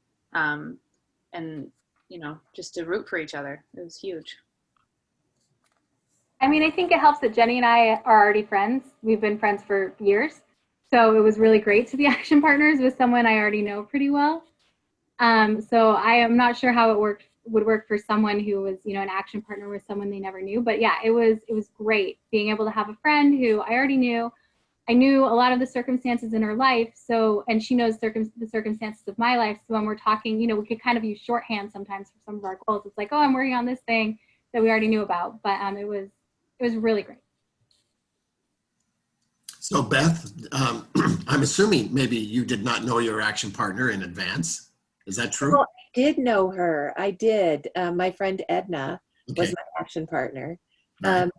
And, you know, just to root for each other. It was huge. I mean, I think it helps that Jenny and I are already friends. We've been friends for years. So it was really great to be action partners with someone I already know pretty well. So I am not sure how it would work for someone who was, you know, an action partner with someone they never knew. But yeah, it was great being able to have a friend who I already knew. I knew a lot of the circumstances in her life. So, and she knows the circumstances of my life. So when we're talking, you know, we could kind of use shorthand sometimes for some of our goals. It's like, oh, I'm working on this thing that we already knew about. But it was really great. So Beth, I'm assuming maybe you did not know your action partner in advance. Is that true? Well, I did know her. I did. My friend Edna was Okay. my action partner. Right.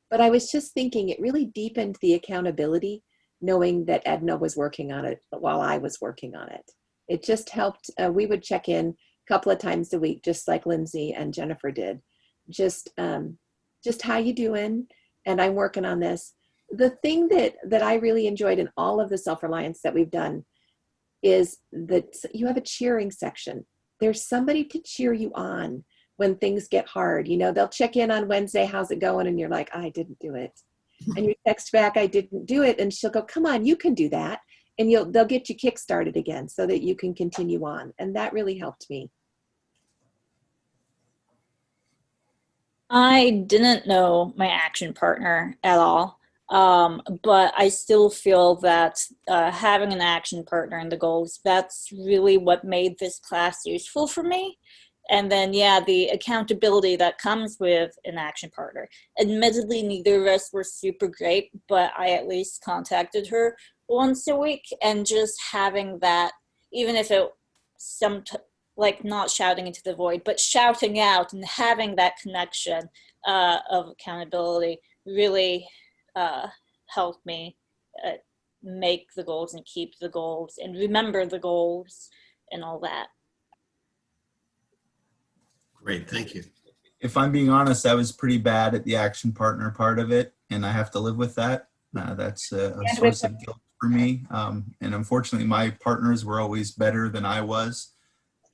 But I was just thinking it really deepened the accountability knowing that Edna was working on it while I was working on it. It just helped. We would check in a couple of times a week, just like Lindsay and Jennifer did. Just how you doing? And I'm working on this. The thing that I really enjoyed in all of the Self-Reliance that we've done is that you have a cheering section. There's somebody to cheer you on when things get hard. You know, they'll check in on Wednesday, how's it going? And you're like, I didn't do it. And you text back, I didn't do it. And she'll go, come on, you can do that. And they'll get you kick-started again so that you can continue on. And that really helped me. I didn't know my action partner at all. But I still feel that having an action partner in the goals, that's really what made this class useful for me. And then, yeah, the accountability that comes with an action partner. Admittedly, neither of us were super great, but I at least contacted her once a week, and just having that, even if it like not shouting into the void, but shouting out and having that connection of accountability really helped me make the goals and keep the goals and remember the goals and all that. Great, thank you. If I'm being honest, I was pretty bad at the action partner part of it, and I have to live with that. That's a source of guilt for me. And unfortunately, my partners were always better than I was.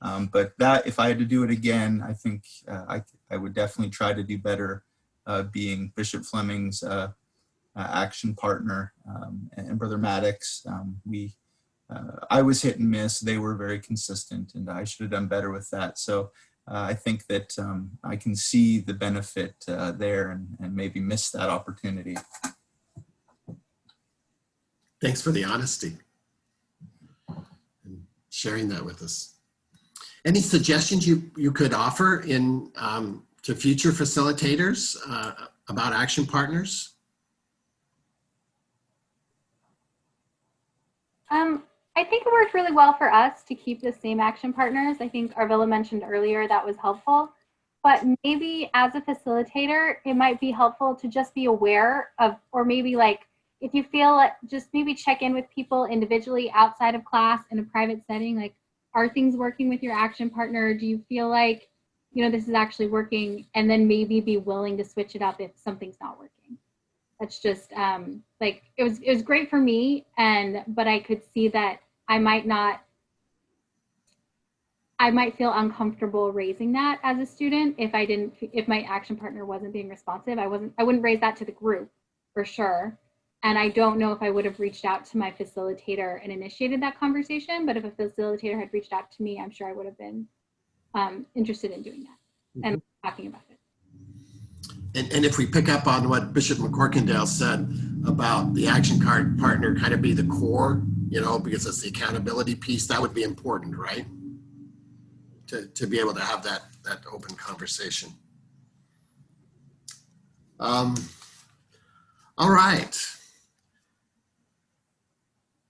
But that, if I had to do it again, I think I would definitely try to do better being Bishop Fleming's action partner and Brother Maddox. I was hit and miss. They were very consistent, and I should have done better with that. So I think that I can see the benefit there and maybe miss that opportunity. Thanks for the honesty and sharing that with us. Any suggestions you could offer in to future facilitators about action partners? I think it worked really well for us to keep the same action partners. I think Arvilla mentioned earlier that was helpful, but maybe as a facilitator, it might be helpful to just be aware of, or maybe like, if you feel like, just maybe check in with people individually outside of class in a private setting, like, are things working with your action partner? Do you feel like, you know, this is actually working? And then maybe be willing to switch it up if something's not working. That's just like, it was great for me, but I could see that I might feel uncomfortable raising that as a student if my action partner wasn't being responsive. I wouldn't raise that to the group for sure. And I don't know if I would have reached out to my facilitator and initiated that conversation, but if a facilitator had reached out to me, I'm sure I would have been interested in doing that and talking about it. And if we pick up on what Bishop McCorkindale said about the action card partner kind of be the core, you know, because it's the accountability piece, that would be important, right? To be able to have that open conversation. All right.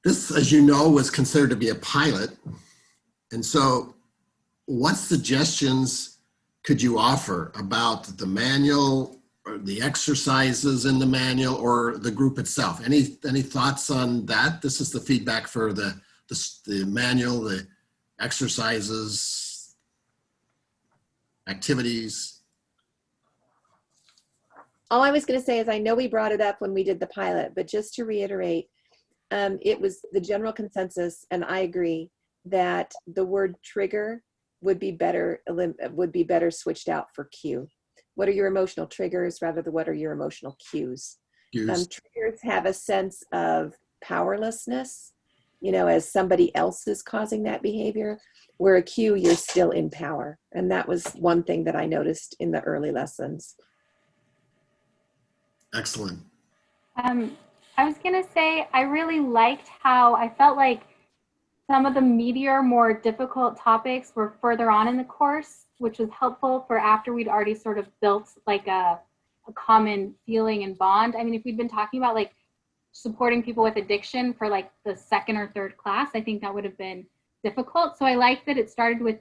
This, as you know, was considered to be a pilot. And so what suggestions could you offer about the manual or the exercises in the manual or the group itself? Any thoughts on that? This is the feedback for the manual, the exercises, activities. All I was going to say is I know we brought it up when we did the pilot, but just to reiterate, it was the general consensus, and I agree, that the word trigger would be better switched out for cue. What are your emotional triggers rather than what are your emotional cues? Triggers have a sense of powerlessness, you know, as somebody else is causing that behavior, where a cue, you're still in power. And that was one thing that I noticed in the early lessons. Excellent. I was going to say, I really liked how I felt like some of the meatier, more difficult topics were further on in the course, which was helpful for after we'd already sort of built like a common feeling and bond. I mean, if we'd been talking about like supporting people with addiction for like the second or third class, I think that would have been difficult. So I like that it started with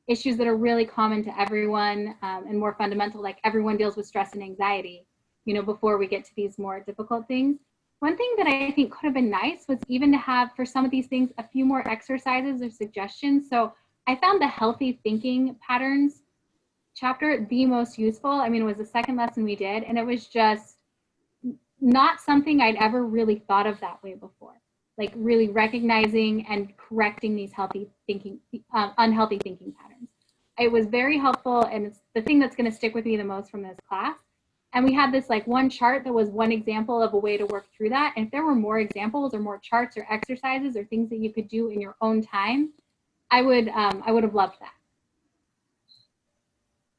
issues that are really common to everyone and more fundamental, like everyone deals with stress and anxiety, you know, before we get to these more difficult things. One thing that I think could have been nice was even to have, for some of these things, a few more exercises or suggestions. So I found the healthy thinking patterns chapter the most useful. I mean, it was the second lesson we did, and it was just not something I'd ever really thought of that way before. Like really recognizing and correcting these unhealthy thinking patterns. It was very helpful, and it's the thing that's going to stick with me the most from this class. And we had this like one chart that was one example of a way to work through that. And if there were more examples or more charts or exercises or things that you could do in your own time, I would have loved that.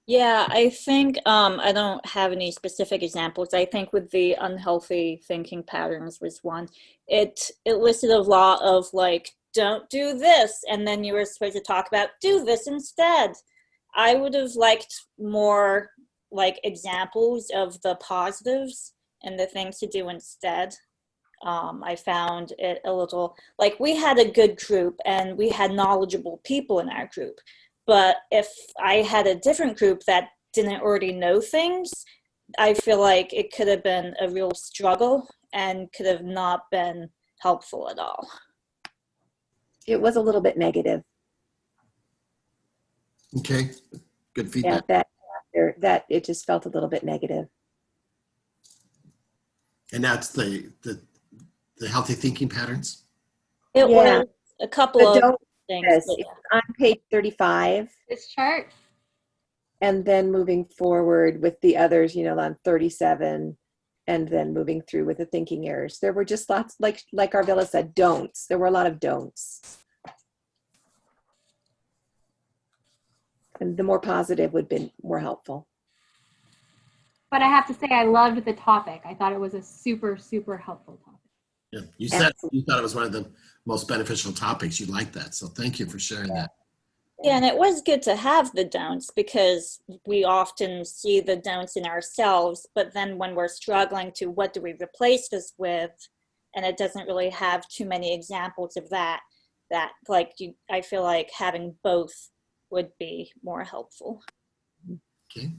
Yeah, I think I don't have any specific examples. I think with the unhealthy thinking patterns was one. It listed a lot of like, don't do this, and then you were supposed to talk about do this instead. I would have liked more like examples of the positives and the things to do instead. I found it a little like we had a good group and we had knowledgeable people in our group. But if I had a different group that didn't already know things, I feel like it could have been a real struggle and could have not been helpful at all. It was a little bit negative. Okay, good Yeah, feedback. that it just felt a little bit negative. And that's the healthy thinking patterns. It Yeah. was a couple But of don't things. this. But It's on page 35, This chart. and then moving forward with the others, you know, on 37, and then moving through with the thinking errors. There were just lots, like Arvilla said, don'ts. There were a lot of don'ts. And the more positive would have been more helpful. But I have to say, I loved the topic. I thought it was a super, super helpful topic. Yeah, you said you thought it was one of the most beneficial topics. You liked that, so thank you for sharing that. yeah, and it was good to have the don'ts because we often see the don'ts in ourselves, but then when we're struggling to what do we replace this with, and it doesn't really have too many examples of that like I feel like having both would be more helpful. Okay.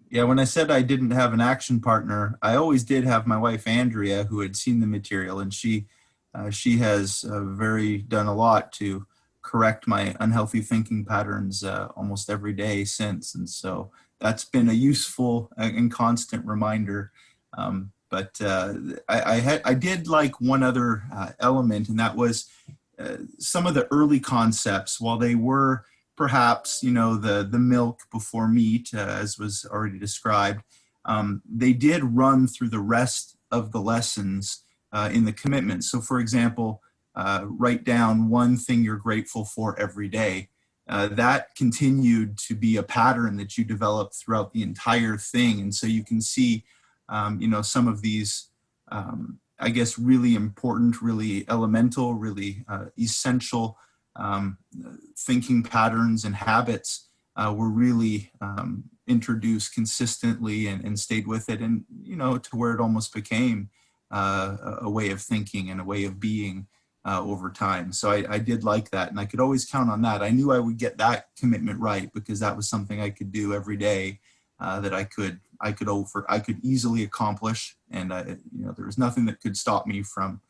Yeah, when I said I didn't have an action partner, I always did have my wife Andrea, who had seen the material, and she has done a lot to correct my unhealthy thinking patterns almost every day since, and so that's been a useful and constant reminder. But I did like one other element, and that was some of the early concepts. While they were perhaps, you know, the milk before meat, as was already described, they did run through the rest of the lessons in the commitment. So for example, write down one thing you're grateful for every day. That continued to be a pattern that you developed throughout the entire thing. And so you can see, you know, some of these, I guess, really important, really elemental, really essential thinking patterns and habits were really introduced consistently and stayed with it, and you know, to where it almost became a way of thinking and a way of being over time. So I did like that, and I could always count on that. I knew I would get that commitment right because that was something I could do every day, that I could easily accomplish, and you know, there was nothing that could stop me from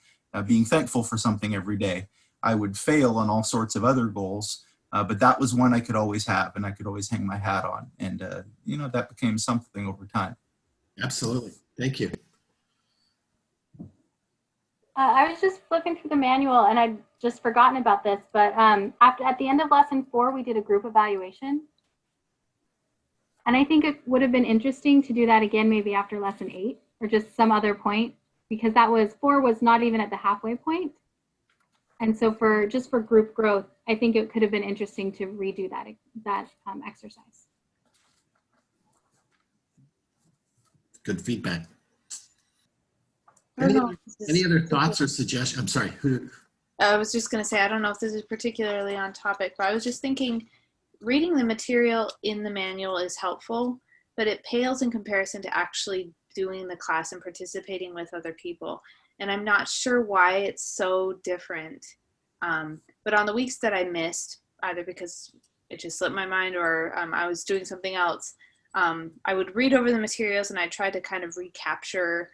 being thankful for something every day. I would fail on all sorts of other goals, but that was one I could always have and I could always hang my hat on. And, you know, that became something over time. Absolutely. Thank you. I was just flipping through the manual and I'd just forgotten about this, but at the end of lesson 4, we did a group evaluation. And I think it would have been interesting to do that again, maybe after lesson 8 or just some other point, because that was 4 was not even at the halfway point. And so for group growth, I think it could have been interesting to redo that exercise. Good feedback. I don't know if this is Any other thoughts or suggestions? I'm sorry. I was just going to say, I don't know if this is particularly on topic, but I was just thinking reading the material in the manual is helpful, but it pales in comparison to actually doing the class and participating with other people. And I'm not sure why it's so different. But on the weeks that I missed, either because it just slipped my mind or I was doing something else, I would read over the materials and I tried to kind of recapture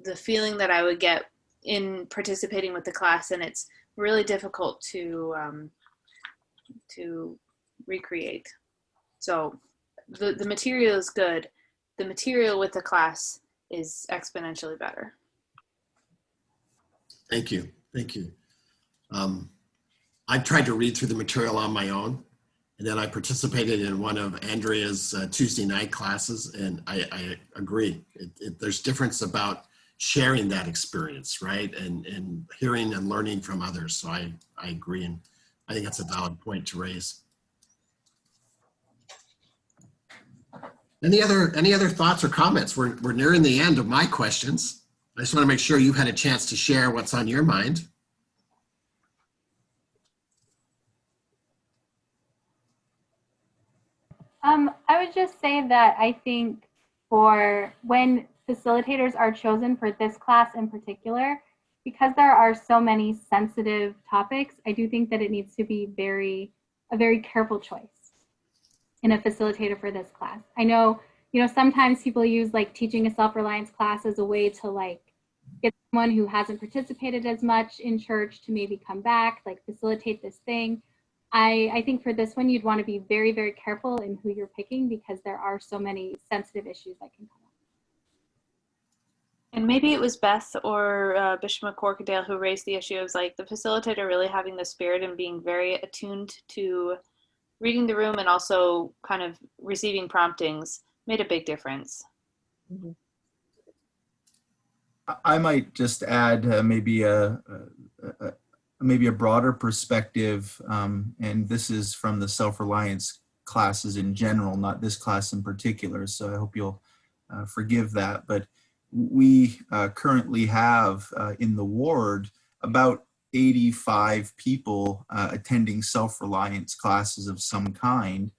the feeling that I would get in participating with the class. And it's really difficult to recreate. So the material is good. The material with the class is exponentially better. Thank you. Thank you. I tried to read through the material on my own, and then I participated in one of Andrea's Tuesday night classes, and I agree. There's difference about sharing that experience, right? And hearing and learning from others. So I agree, and I think that's a valid point to raise. Any other thoughts or comments? We're nearing the end of my questions. I just want to make sure you've had a chance to share what's on your mind. I would just say that I think for when facilitators are chosen for this class in particular, because there are so many sensitive topics, I do think that it needs to be a very careful choice in a facilitator for this class. I know, sometimes people use like teaching a self-reliance class as a way to like get someone who hasn't participated as much in church to maybe come back, like facilitate this thing. I think for this one, you'd want to be very, very careful in who you're picking because there are so many sensitive issues that can come up. And maybe it was Beth or Bishop McCorkadale who raised the issue of like the facilitator really having the spirit and being very attuned to reading the room and also kind of receiving promptings made a big difference. Mm-hmm. I might just add maybe a broader perspective, and this is from the self-reliance classes in general, not this class in particular, so I hope you'll forgive that. But we currently have in the ward about 85 people attending self-reliance classes of some kind,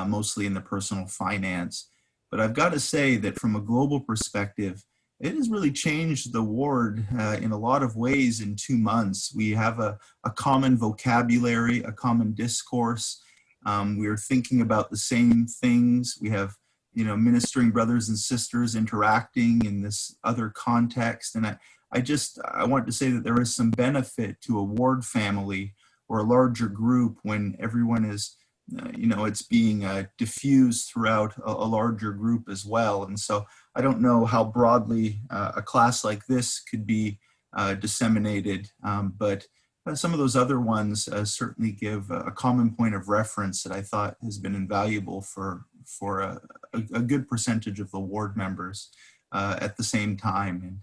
mostly in the personal finance. But I've got to say that from a global perspective, it has really changed the ward in a lot of ways in 2 months. We have a common vocabulary, a common discourse. We're thinking about the same things. We have, ministering brothers and sisters interacting in this other context. And I want to say that there is some benefit to a ward family or a larger group when everyone is, it's being diffused throughout a larger group as well. And so I don't know how broadly a class like this could be disseminated, but some of those other ones certainly give a common point of reference that I thought has been invaluable for a good percentage of the ward members at the same time.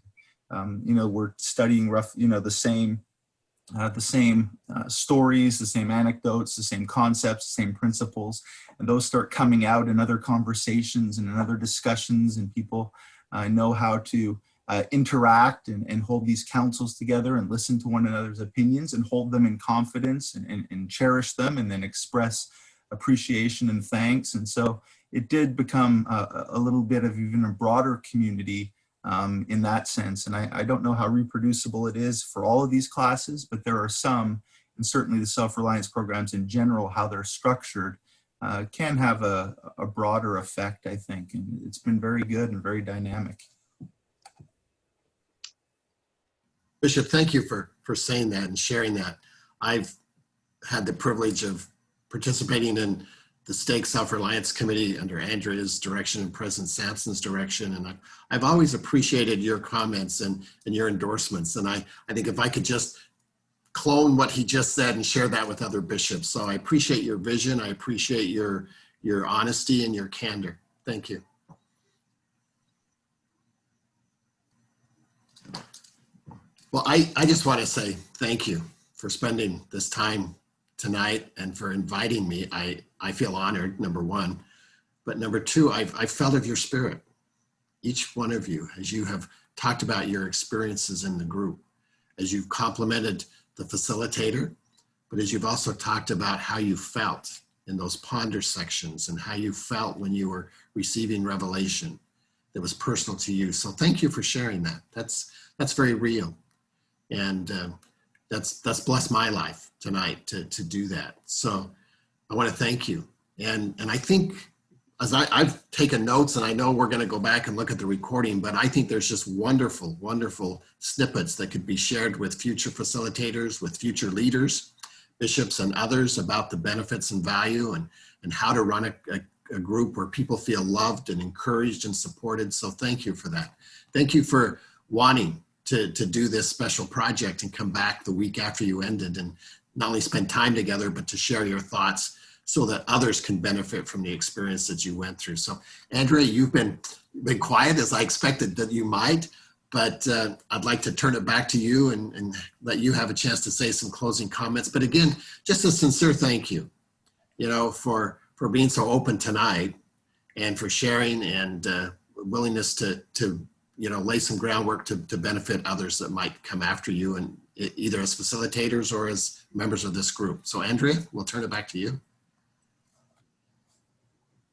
And we're studying the same stories, the same anecdotes, the same concepts, the same principles, and those start coming out in other conversations and in other discussions, and people know how to interact and hold these councils together and listen to one another's opinions and hold them in confidence and cherish them and then express appreciation and thanks. And so it did become a little bit of even a broader community in that sense. And I don't know how reproducible it is for all of these classes, but there are some, and certainly the self-reliance programs in general, how they're structured, can have a broader effect, I think. And it's been very good and very dynamic. Bishop, thank you for saying that and sharing that. I've had the privilege of participating in the Stake Self-Reliance Committee under Andrea's direction and President Sampson's direction. And I've always appreciated your comments and your endorsements. And I think if I could just clone what he just said and share that with other bishops. So I appreciate your vision. I appreciate your honesty and your candor. Thank you. Well, I just want to say thank you for spending this time tonight and for inviting me. I feel honored, number one, but number two, I felt of your spirit, each one of you, as you have talked about your experiences in the group, as you've complimented the facilitator, but as you've also talked about how you felt in those ponder sections and how you felt when you were receiving revelation that was personal to you. So thank you for sharing that. That's very real. And that's blessed my life tonight to do that. So I want to thank you. And I think as I've taken notes, and I know we're going to go back and look at the recording, but I think there's just wonderful, wonderful snippets that could be shared with future facilitators, with future leaders, bishops and others about the benefits and value and how to run a group where people feel loved and encouraged and supported. So thank you for that. Thank you for wanting to do this special project and come back the week after you ended and not only spend time together, but to share your thoughts so that others can benefit from the experience that you went through. So Andrea, you've been quiet as I expected that you might, but I'd like to turn it back to you and let you have a chance to say some closing comments. But again, just a sincere thank you, for being so open tonight and for sharing and willingness to lay some groundwork to benefit others that might come after you, and either as facilitators or as members of this group. So Andrea, we'll turn it back to you.